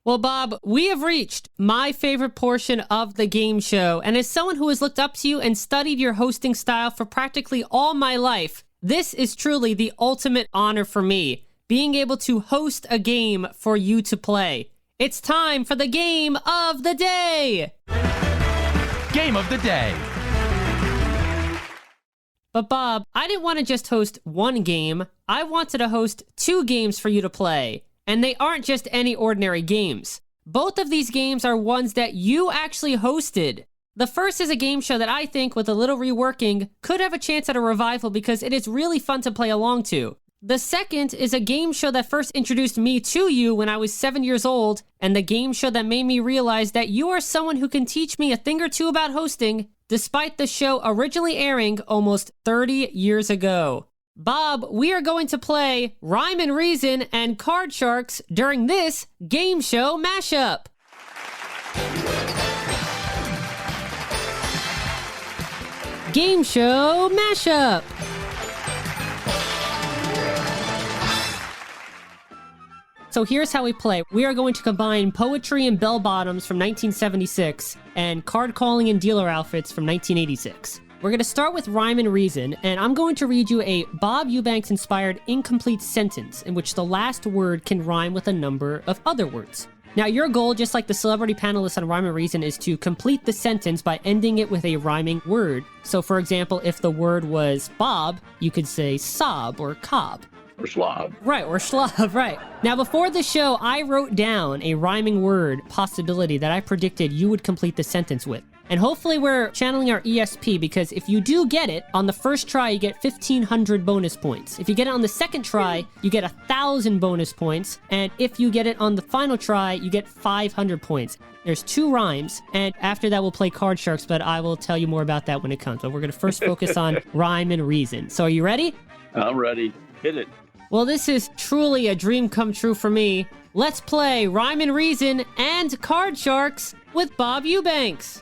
Well, Bob, we have reached my favorite portion of the game show, and as someone who has looked up to you and studied your hosting style for practically all my life, this is truly the ultimate honor for me, being able to host a game for you to play. It's time for the game of the day! Game of the day. But Bob, I didn't want to just host one game. I wanted to host 2 games for you to play. And they aren't just any ordinary games. Both of these games are ones that you actually hosted. The first is a game show that I think, with a little reworking, could have a chance at a revival because it is really fun to play along to. The second is a game show that first introduced me to you when I was 7 years old, and the game show that made me realize that you are someone who can teach me a thing or two about hosting, despite the show originally airing almost 30 years ago. Bob, we are going to play Rhyme and Reason and Card Sharks during this game show mashup. Game show mashup. So here's how we play. We are going to combine poetry and bell bottoms from 1976 and card calling and dealer outfits from 1986. We're going to start with Rhyme and Reason, and I'm going to read you a Bob Eubanks inspired incomplete sentence in which the last word can rhyme with a number of other words. Now, your goal, just like the celebrity panelists on Rhyme and Reason, is to complete the sentence by ending it with a rhyming word. So, for example, if the word was Bob, you could say sob or cob. Or slob. Right, or schlub, right. Now, before the show, I wrote down a rhyming word possibility that I predicted you would complete the sentence with. And hopefully we're channeling our ESP, because if you do get it, on the first try, you get 1,500 bonus points. If you get it on the second try, you get 1,000 bonus points. And if you get it on the final try, you get 500 points. There's 2 rhymes, and after that we'll play Card Sharks, but I will tell you more about that when it comes. But we're going to first focus on Rhyme and Reason. So are you ready? I'm ready. Hit it. Well, this is truly a dream come true for me. Let's play Rhyme and Reason and Card Sharks with Bob Eubanks.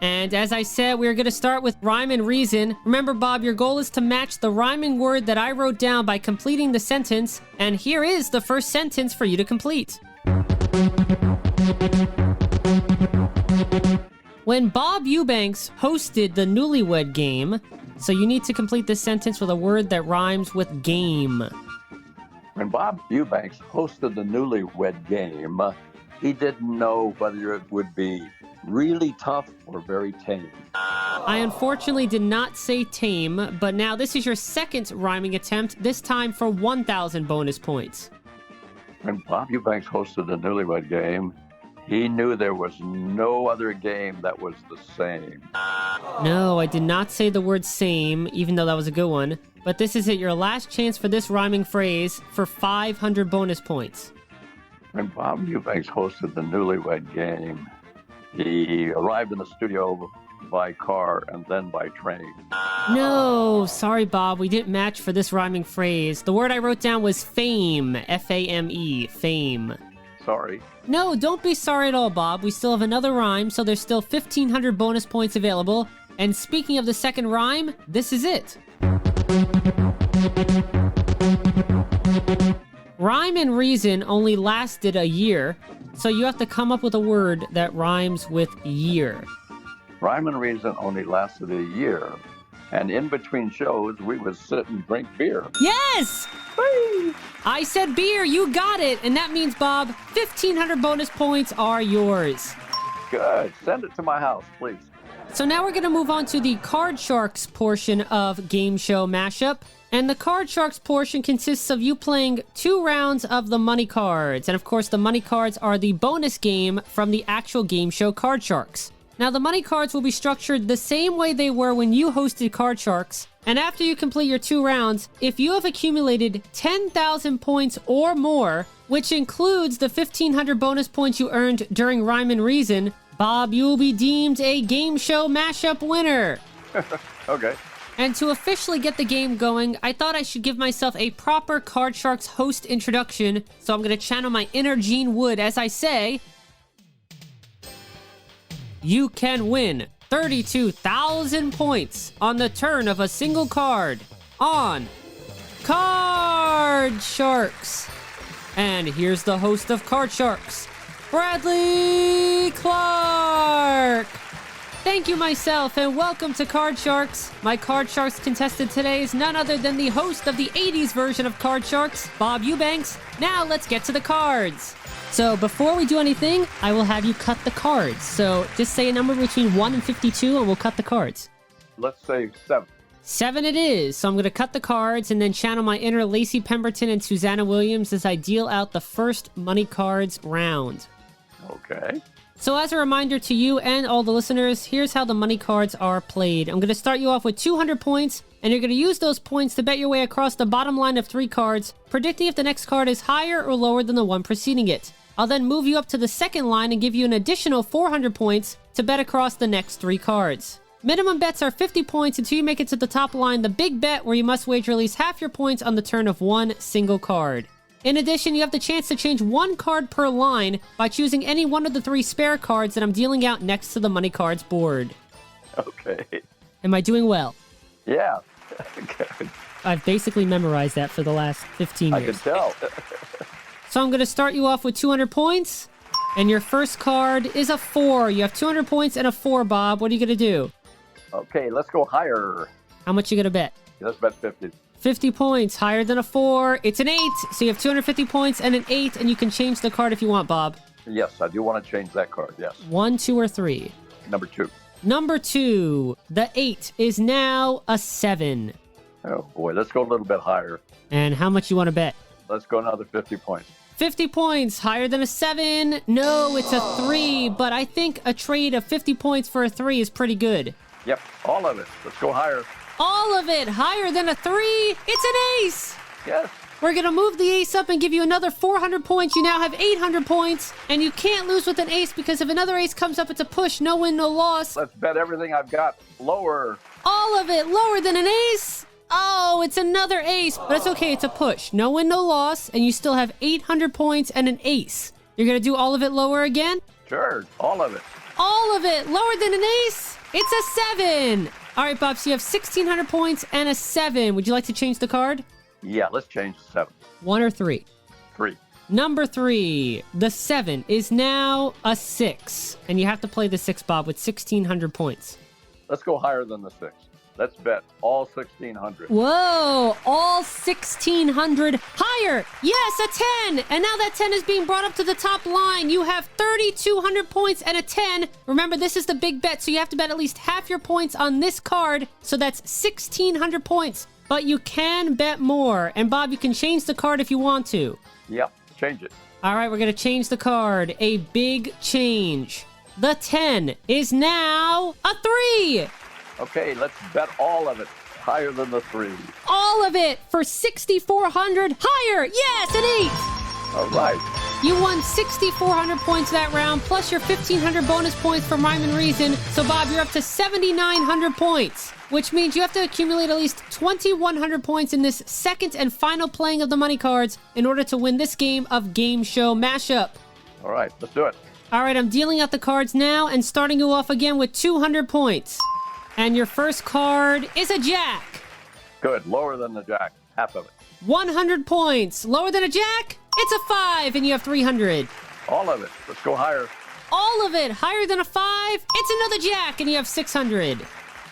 And as I said, we're going to start with Rhyme and Reason. Remember, Bob, your goal is to match the rhyming word that I wrote down by completing the sentence. And here is the first sentence for you to complete. When Bob Eubanks hosted the Newlywed Game, so you need to complete this sentence with a word that rhymes with game. When Bob Eubanks hosted the Newlywed Game, he didn't know whether it would be really tough or very tame. I unfortunately did not say tame, but now this is your second rhyming attempt, this time for 1,000 bonus points. When Bob Eubanks hosted the Newlywed Game, he knew there was no other game that was the same. No, I did not say the word same, even though that was a good one. But this is your last chance for this rhyming phrase for 500 bonus points. When Bob Eubanks hosted the Newlywed Game, he arrived in the studio by car and then by train. No, sorry, Bob. We didn't match for this rhyming phrase. The word I wrote down was fame. F-A-M-E. Fame. Sorry. No, don't be sorry at all, Bob. We still have another rhyme, so there's still 1,500 bonus points available. And speaking of the second rhyme, this is it. Rhyme and Reason only lasted a year, so you have to come up with a word that rhymes with year. Rhyme and Reason only lasted a year, and in between shows, we would sit and drink beer. Yes! Whee! I said beer, you got it! And that means, Bob, 1,500 bonus points are yours. Good. Send it to my house, please. So now we're going to move on to the Card Sharks portion of Game Show Mashup. And the Card Sharks portion consists of you playing 2 rounds of the money cards. And of course, the money cards are the bonus game from the actual game show Card Sharks. Now, the money cards will be structured the same way they were when you hosted Card Sharks. And after you complete your 2 rounds, if you have accumulated 10,000 points or more, which includes the 1,500 bonus points you earned during Rhyme and Reason, Bob, you will be deemed a Game Show Mashup winner. Okay. And to officially get the game going, I thought I should give myself a proper Card Sharks host introduction, so I'm going to channel my inner Gene Wood as I say, you can win 32,000 points on the turn of a single card on Card Card Sharks. And here's the host of Card Sharks, Bradley Clarke. Thank you, myself, and welcome to Card Sharks. My Card Sharks contestant today is none other than the host of the 80s version of Card Sharks, Bob Eubanks. Now let's get to the cards. So before we do anything, I will have you cut the cards. So just say a number between 1 and 52 and we'll cut the cards. Let's say 7. 7 it is. So I'm going to cut the cards and then channel my inner Lacey Pemberton and Susanna Williams as I deal out the first money cards round. Okay. So as a reminder to you and all the listeners, here's how the money cards are played. I'm going to start you off with 200 points, and you're going to use those points to bet your way across the bottom line of 3 cards, predicting if the next card is higher or lower than the one preceding it. I'll then move you up to the second line and give you an additional 400 points to bet across the next 3 cards. Minimum bets are 50 points until you make it to the top line, the big bet where you must wager at least half your points on the turn of one single card. In addition, you have the chance to change 1 card per line by choosing any one of the 3 spare cards that I'm dealing out next to the money cards board. Okay. Am I doing well? Yeah. Good. I've basically memorized that for the last 15 years. I can tell. So I'm going to start you off with 200 points, and your first card is a 4. You have 200 points and a 4, Bob. What are you going to do? Okay, let's go higher. How much you going to bet? Let's bet 50. 50 points, higher than a 4. It's an 8, so you have 250 points and an 8, and you can change the card if you want, Bob. Yes, I do want to change that card, yes. 1, 2, or 3? Number 2. Number 2, the 8 is now a 7. Oh, boy, let's go a little bit higher. And how much you want to bet? Let's go another 50 points. 50 points, higher than a 7. No, it's a 3, but I think a trade of 50 points for a 3 is pretty good. Yep, all of it. Let's go higher. All of it, higher than a 3. It's an ace. Yes. We're going to move the ace up and give you another 400 points. You now have 800 points, and you can't lose with an ace because if another ace comes up, it's a push, no win, no loss. Let's bet everything I've got lower. All of it lower than an ace. Oh, it's another ace, but it's okay. It's a push. No win, no loss, and you still have 800 points and an ace. You're going to do all of it lower again? Sure, all of it. All of it lower than an ace? It's a 7. All right, Bob, so you have 1,600 points and a 7. Would you like to change the card? Yeah, let's change to 7. 1 or 3? 3. Number 3, the 7 is now a 6. And you have to play the 6, Bob, with 1,600 points. Let's go higher than the 6. Let's bet all 1,600. Whoa, all 1,600 higher. Yes, a 10. And now that 10 is being brought up to the top line. You have 3,200 points and a 10. Remember, this is the big bet, so you have to bet at least half your points on this card. So that's 1,600 points. But you can bet more. And Bob, you can change the card if you want to. Yep, change it. All right, we're going to change the card. A big change. The 10 is now a 3. Okay, let's bet all of it higher than the 3. All of it for 6,400 higher. Yes, an 8. All right. You won 6,400 points that round, plus your 1,500 bonus points from Rhyme and Reason. So, Bob, you're up to 7,900 points, which means you have to accumulate at least 2,100 points in this second and final playing of the money cards in order to win this game of Game Show Mashup. All right, let's do it. All right, I'm dealing out the cards now and starting you off again with 200 points. And your first card is a jack. Good, lower than the jack, half of it. 100 points. Lower than a jack? It's a 5, and you have 300. All of it. Let's go higher. All of it. Higher than a 5? It's another jack, and you have 600.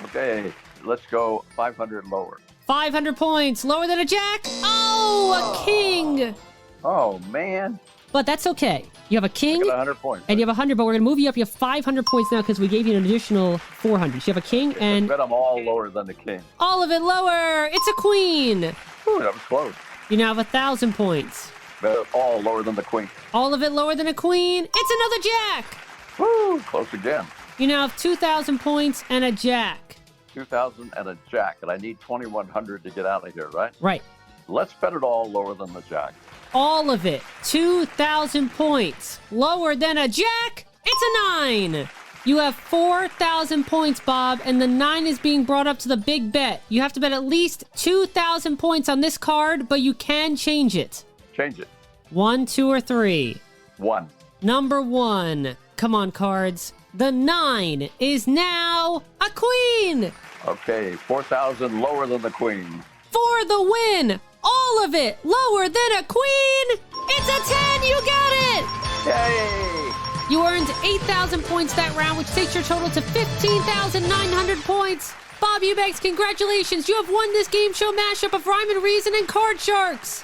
Okay, let's go 500 lower. 500 points. Lower than a jack? Oh, a king. Oh, man. But that's okay. You have a king. I got 100 points. And you have 100, but we're going to move you up. You have 500 points now because we gave you an additional 400. So you have a king and... Bet I'm all lower than the king. All of it lower. It's a queen. Ooh, that was close. You now have 1,000 points. Bet all lower than the queen. All of it lower than a queen. It's another jack. Woo, close again. You now have 2,000 points and a jack. 2,000 and a jack, and I need 2,100 to get out of here, right? Right. Let's bet it all lower than the jack. All of it. 2,000 points. Lower than a jack? It's a 9. You have 4,000 points, Bob, and the 9 is being brought up to the big bet. You have to bet at least 2,000 points on this card, but you can change it. Change it. 1, 2, or 3? 1. Number 1. Come on, cards. The 9 is now a queen. Okay, 4,000 lower than the queen. For the win. all of it. Lower than a queen. It's a 10. You got it. Yay! You earned 8,000 points that round, which takes your total to 15,900 points. Bob Eubanks, congratulations. You have won this game show mashup of Rhyme and Reason and Card Sharks.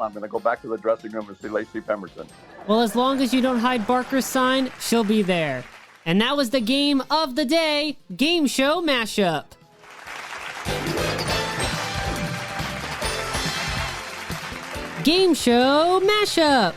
I'm going to go back to the dressing room and see Lacey Pemberton. Well, as long as you don't hide Barker's sign, she'll be there. And that was the game of the day, Game Show Mashup. Game Show Mashup.